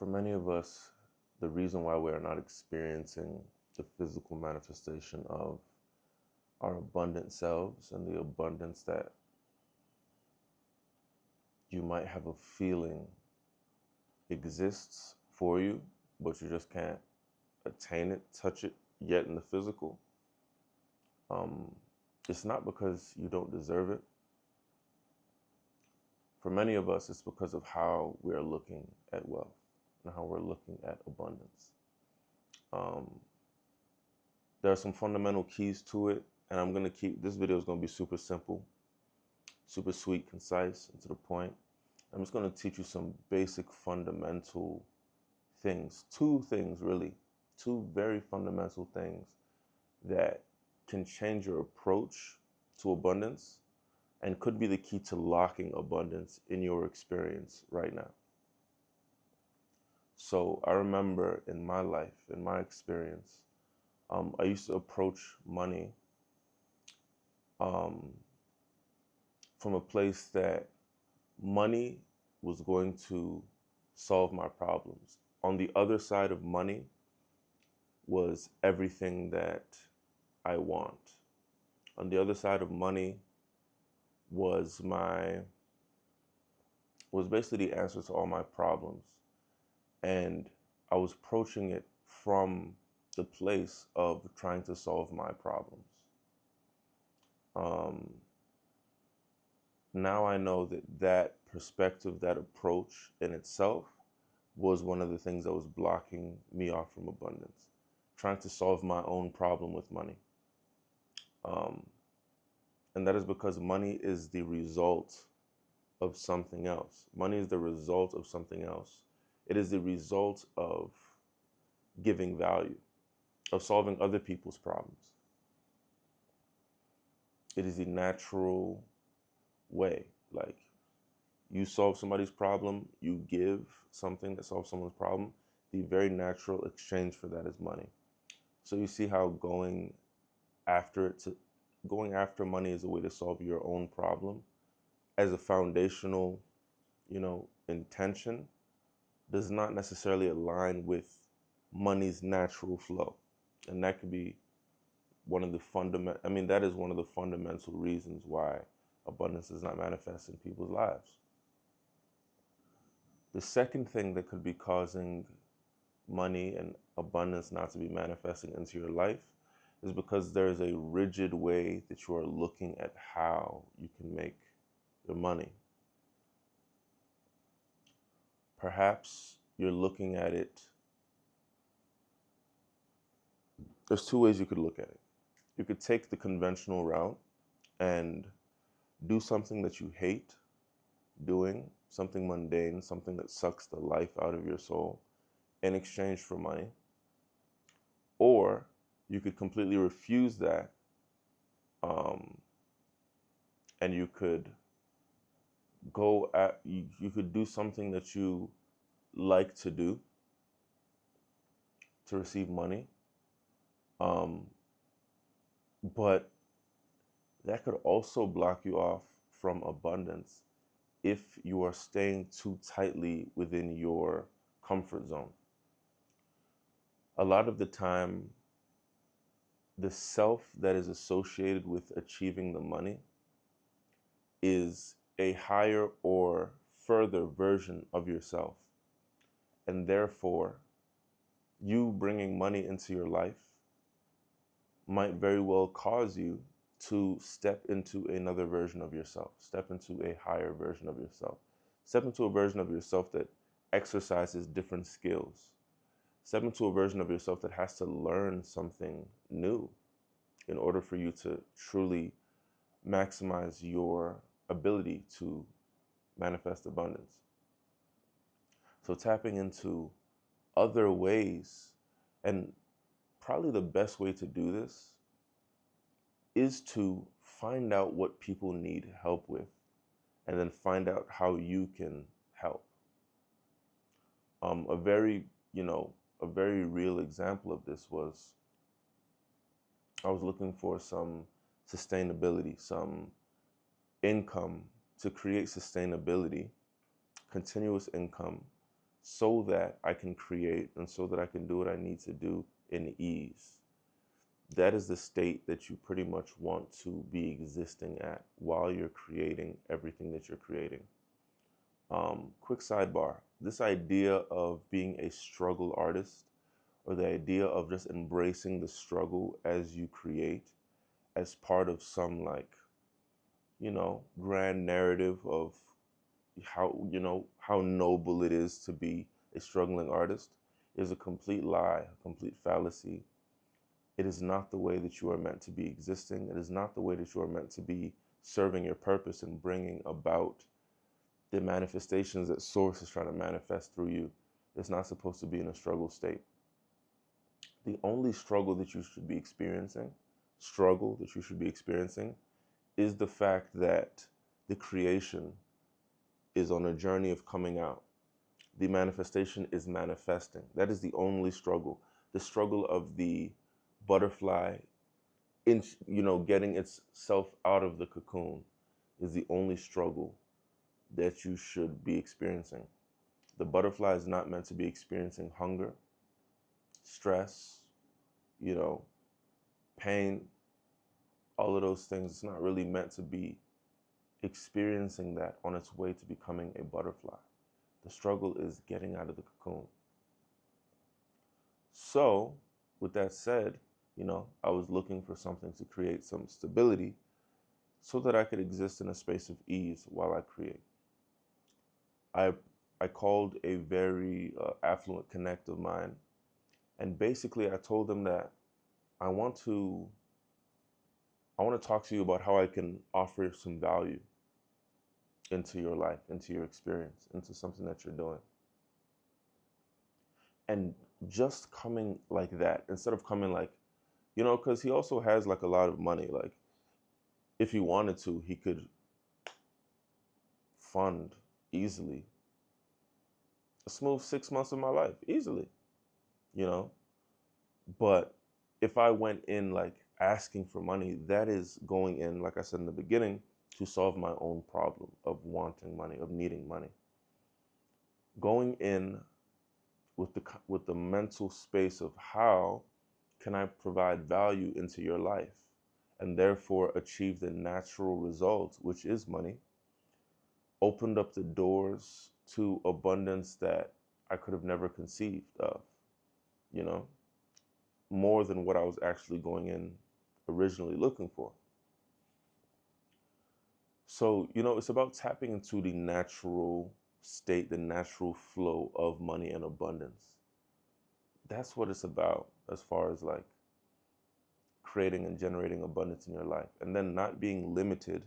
For many of us, the reason why we are not experiencing the physical manifestation of our abundant selves and the abundance that you might have a feeling exists for you, but you just can't attain it, touch it yet in the physical. Um, it's not because you don't deserve it. For many of us, it's because of how we are looking at wealth and how we're looking at abundance. Um, there are some fundamental keys to it, and I'm going to keep this video is going to be super simple, super sweet, concise, and to the point. I'm just going to teach you some basic fundamental things, two things really, two very fundamental things that can change your approach to abundance and could be the key to locking abundance in your experience right now. So I remember in my life, in my experience, I used to approach money um, from a place that money was going to solve my problems. On the other side of money was everything that I want. On the other side of money was basically the answer to all my problems. And I was approaching it from the place of trying to solve my problems. Um, Now I know that that perspective, that approach in itself was one of the things that was blocking me off from abundance, trying to solve my own problem with money. Um, and that is because money is the result of something else. Money is the result of something else. It is the result of giving value, of solving other people's problems. It is the natural way. Like, you solve somebody's problem, you give something that solves someone's problem, the very natural exchange for that is money. So you see how going after money is a way to solve your own problem as a foundational, intention does not necessarily align with money's natural flow. And that could be that is one of the fundamental reasons why abundance does not manifest in people's lives. The second thing that could be causing money and abundance not to be manifesting into your life is because there is a rigid way that you are looking at how you can make your money. Perhaps you're looking at it, there's two ways you could look at it. You could take the conventional route and do something that you hate doing, something mundane, something that sucks the life out of your soul in exchange for money. Or you could completely refuse that, and you could you could do something that you like to do to receive money, um, but that could also block you off from abundance if you are staying too tightly within your comfort zone. A lot of the time, the self that is associated with achieving the money is a higher or further version of yourself. And therefore, you bringing money into your life might very well cause you to step into another version of yourself, step into a higher version of yourself, step into a version of yourself that exercises different skills, step into a version of yourself that has to learn something new in order for you to truly maximize your ability to manifest abundance. So tapping into other ways, and probably the best way to do this is to find out what people need help with and then find out how you can help. A very, a very real example of this was I was looking for some sustainability, some income to create sustainability, continuous income so that I can create and so that I can do what I need to do in ease. That is the state that you pretty much want to be existing at while you're creating everything that you're creating. Quick sidebar, this idea of being a struggle artist, or the idea of just embracing the struggle as you create as part of some, like, grand narrative of how noble it is to be a struggling artist, is a complete lie, a complete fallacy. It is not the way that you are meant to be existing. It is not the way that you are meant to be serving your purpose and bringing about the manifestations that Source is trying to manifest through you. It's not supposed to be in a struggle state. The only struggle that you should be experiencing, is the fact that the creation is on a journey of coming out. The manifestation is manifesting. That is the only struggle. The struggle of the butterfly getting itself out of the cocoon is the only struggle that you should be experiencing. The butterfly is not meant to be experiencing hunger, stress, pain, all of those things. It's not really meant to be experiencing that on its way to becoming a butterfly. The struggle is getting out of the cocoon. So, with that said, I was looking for something to create some stability so that I could exist in a space of ease while I create. I called a very affluent connect of mine, and basically I told them that I want to talk to you about how I can offer some value into your life, into your experience, into something that you're doing. And just coming like that, instead of coming like, because he also has like a lot of money. Like, if he wanted to, he could fund easily a smooth 6 months of my life, easily, you know. But if I went in like asking for money, that is going in, like I said in the beginning, to solve my own problem of wanting money, of needing money. Going in with the mental space of how can I provide value into your life and therefore achieve the natural result, which is money, opened up the doors to abundance that I could have never conceived of, more than what I was actually going in originally looking for. So, it's about tapping into the natural state, the natural flow of money and abundance. That's what it's about as far as like creating and generating abundance in your life, and then not being limited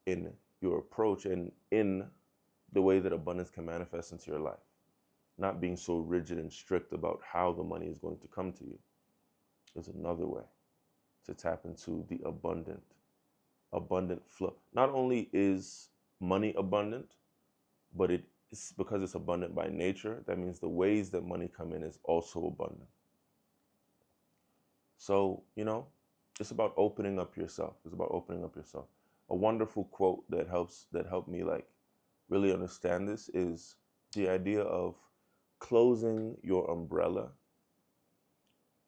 in your approach and in the way that abundance can manifest into your life. Not being so rigid and strict about how the money is going to come to you is another way to tap into the abundant flow. Not only is money abundant, but it's because it's abundant by nature. That means the ways that money come in is also abundant. So, it's about opening up yourself. It's about opening up yourself. A wonderful quote that helped me like really understand this is the idea of closing your umbrella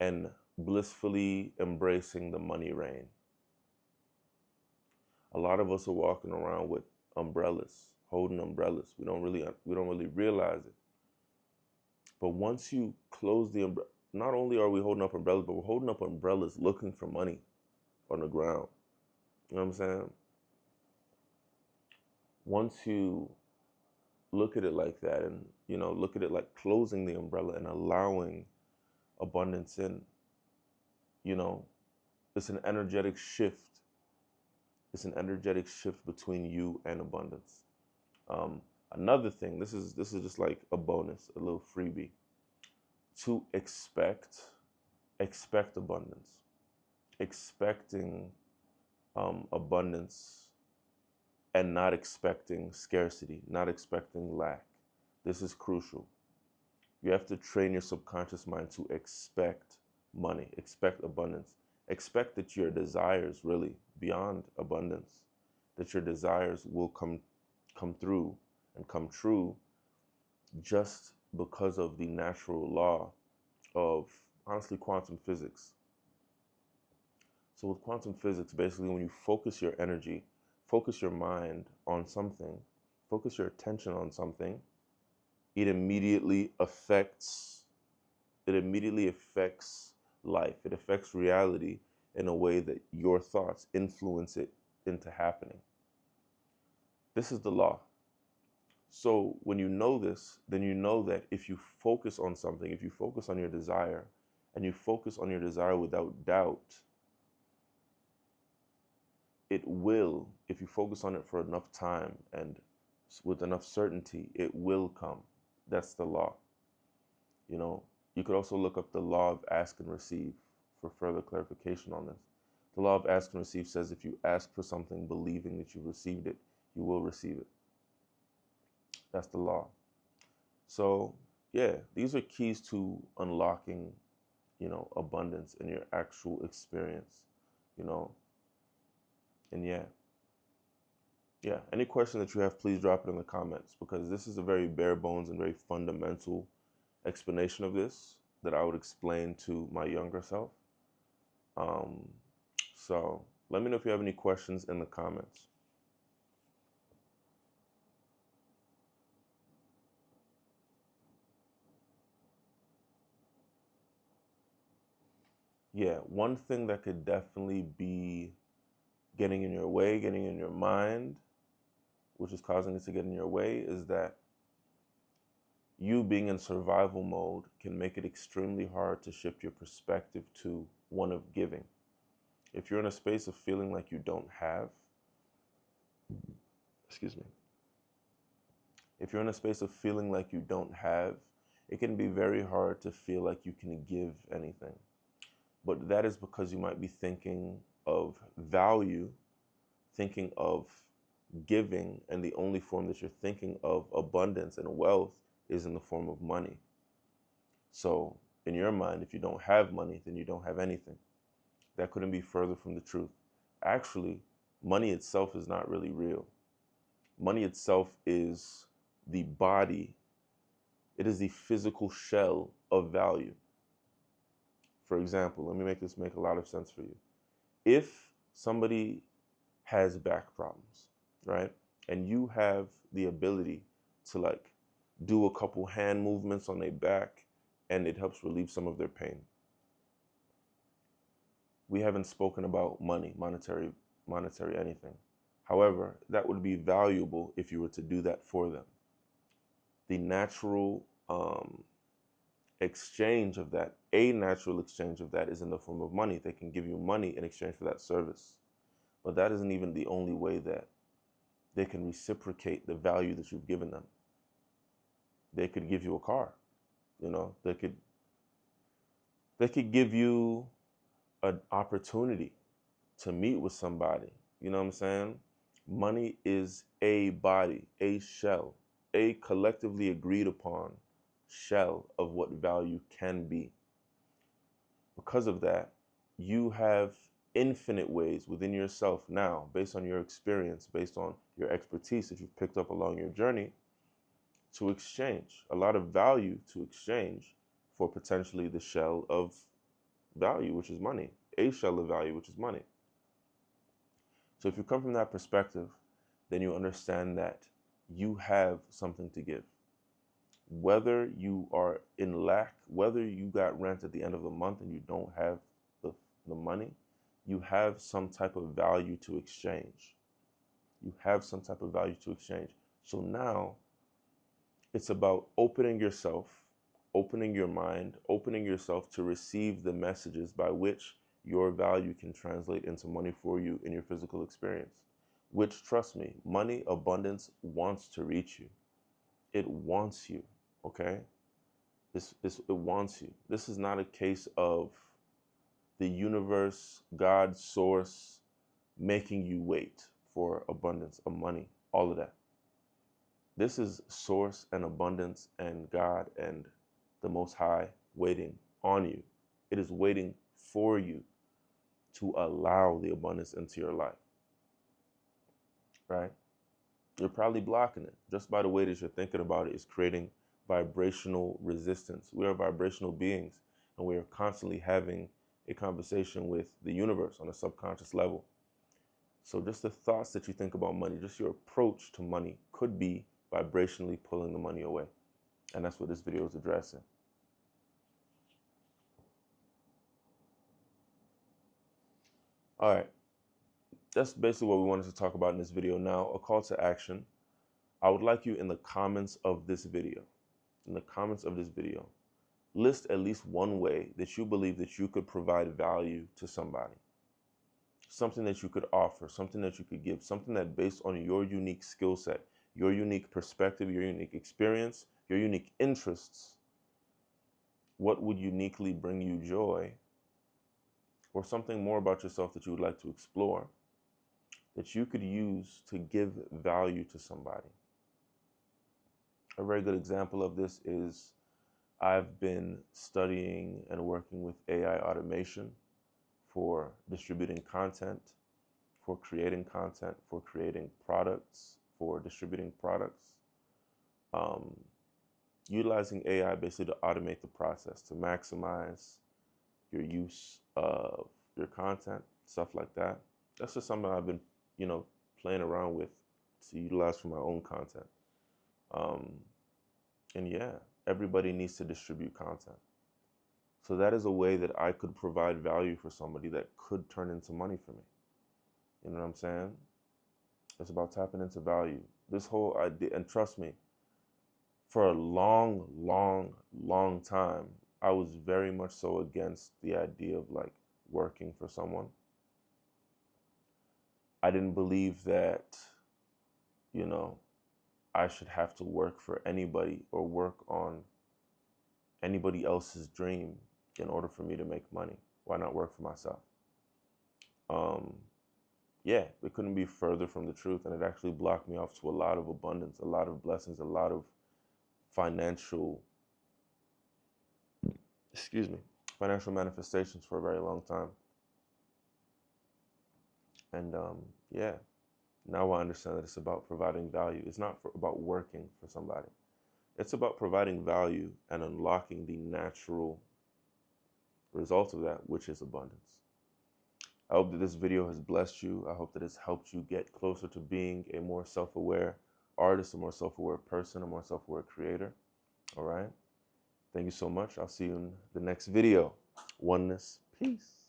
and blissfully embracing the money rain. A lot of us are walking around with umbrellas, holding umbrellas. We don't really realize it. But once you close the umbrella, not only are we holding up umbrellas, but we're holding up umbrellas looking for money on the ground. You know what I'm saying? Once you look at it like that, and look at it like closing the umbrella and allowing abundance in, it's an energetic shift. It's an energetic shift between you and abundance. Another thing, this is just like a bonus, a little freebie. To expect abundance, expecting abundance, and not expecting scarcity, not expecting lack. This is crucial. You have to train your subconscious mind to expect money, expect abundance, expect that your desires really beyond abundance, that your desires will come through and come true just because of the natural law of, honestly, quantum physics. So with quantum physics, basically when you focus your energy, focus your mind on something, focus your attention on something, it immediately affects life. It affects reality in a way that your thoughts influence it into happening. This is the law. So when you know this, then you know that if you focus on something, if you focus on your desire, and you focus on your desire without doubt, it will, if you focus on it for enough time and with enough certainty, it will come. That's the law. You know, you could also look up the law of ask and receive for further clarification on this. The law of ask and receive says if you ask for something believing that you received it, you will receive it. That's the law. So, yeah, these are keys to unlocking, abundance in your actual experience, you know. And yeah, any question that you have, please drop it in the comments, because this is a very bare bones and very fundamental explanation of this that I would explain to my younger self. So let me know if you have any questions in the comments. Yeah, one thing that could definitely be getting in your way, getting in your mind, which is causing it to get in your way, is that you being in survival mode can make it extremely hard to shift your perspective to one of giving. If you're in a space of feeling like you don't have, excuse me, if you're in a space of feeling like you don't have, it can be very hard to feel like you can give anything. But that is because you might be thinking of value, thinking of giving, and the only form that you're thinking of abundance and wealth is in the form of money. So in your mind, if you don't have money, then you don't have anything. That couldn't be further from the truth. Actually, money itself is not really real. Money itself is the body, it is the physical shell of value. For example, let me make this make a lot of sense for you. If somebody has back problems, right? And you have the ability to like do a couple hand movements on their back and it helps relieve some of their pain. We haven't spoken about money, monetary anything. However, that would be valuable if you were to do that for them. The natural exchange of that, a natural exchange of that is in the form of money. They can give you money in exchange for that service. But that isn't even the only way that they can reciprocate the value that you've given them. They could give you a car, they could give you an opportunity to meet with somebody. You know what I'm saying? Money is a body, a shell, a collectively agreed upon shell of what value can be. Because of that, you have infinite ways within yourself now, based on your experience, based on your expertise that you've picked up along your journey, to exchange a lot of value, to exchange for potentially the shell of value, which is money, a shell of value, which is money. So if you come from that perspective, then you understand that you have something to give. Whether you are in lack, whether you got rent at the end of the month and you don't have the money, you have some type of value to exchange. You have some type of value to exchange. So now it's about opening yourself, opening your mind, opening yourself to receive the messages by which your value can translate into money for you in your physical experience. Which, trust me, money, abundance wants to reach you. It wants you, okay? It wants you. This is not a case of the universe, God, source, making you wait for abundance of money, all of that. This is source and abundance and God and the Most High waiting on you. It is waiting for you to allow the abundance into your life, right? You're probably blocking it. Just by the way that you're thinking about it is creating vibrational resistance. We are vibrational beings, and we are constantly having a conversation with the universe on a subconscious level. So just the thoughts that you think about money, just your approach to money could be vibrationally pulling the money away. And that's what this video is addressing. All right. That's basically what we wanted to talk about in this video. Now, a call to action. I would like you in the comments of this video, list at least one way that you believe that you could provide value to somebody. Something that you could offer, something that you could give, something that based on your unique skill set, your unique perspective, your unique experience, your unique interests, what would uniquely bring you joy, or something more about yourself that you would like to explore that you could use to give value to somebody. A very good example of this is I've been studying and working with AI automation for distributing content, for creating content, for creating products, for distributing products. Utilizing AI basically to automate the process, to maximize your use of your content, stuff like that. That's just something I've been, playing around with to utilize for my own content. And yeah, everybody needs to distribute content. So that is a way that I could provide value for somebody that could turn into money for me. You know what I'm saying? It's about tapping into value. This whole idea, and trust me, for a long, long, long time, I was very much so against the idea of like working for someone. I didn't believe that, I should have to work for anybody or work on anybody else's dream in order for me to make money. Why not work for myself? Yeah, it couldn't be further from the truth, and it actually blocked me off to a lot of abundance, a lot of blessings, a lot of financial, financial manifestations for a very long time. And yeah, now I understand that it's about providing value. It's not about working for somebody. It's about providing value and unlocking the natural result of that, which is abundance. I hope that this video has blessed you. I hope that it's helped you get closer to being a more self-aware artist, a more self-aware person, a more self-aware creator. All right. Thank you so much. I'll see you in the next video. Oneness. Peace.